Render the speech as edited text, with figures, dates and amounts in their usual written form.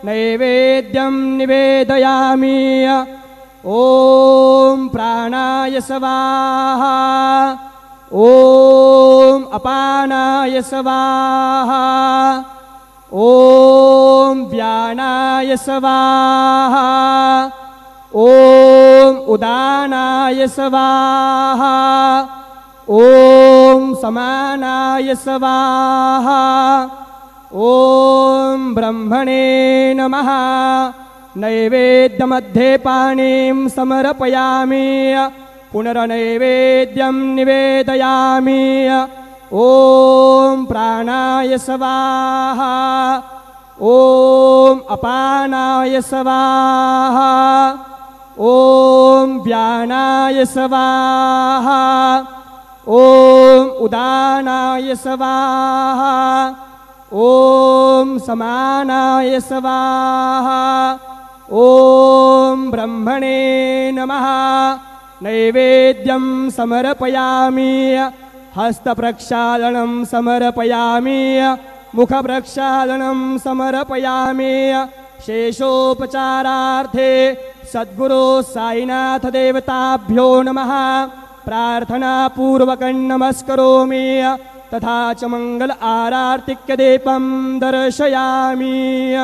नैवेद्यं निवेदयामि। ॐ प्राणाय स्वाहा। ॐ अपानाय स्वाहा। ॐ व्यानाय स्वाहा। ॐ उदानाय स्वाहा। ॐ समानाय स्वाहा। ॐ ब्रह्मणे नमः। नैवेद्यमध्ये पाणिं समर्पयामि। पुनर्नैवेद्यं निवेदयामि। ॐ प्राणाय स्वाहा। ॐ अपानाय स्वाहा। ॐ व्यानाय स्वाहा। ॐ उदानाय स्वाहा। ॐ समानाय स्वाहा। ॐ ब्रह्मणे नमः। नैवेद्यं समर्पयामि। हस्तप्रक्षालनं समर्पयामि। मुखप्रक्षालनं समर्पयामि। शेषोपचारार्थे सद्गुरो साईनाथ देवताभ्यो नमः। प्रार्थनापूर्वकं नमस्करोमि। तथा च मंगल आरार्तिक्य दीपं दर्शयामि।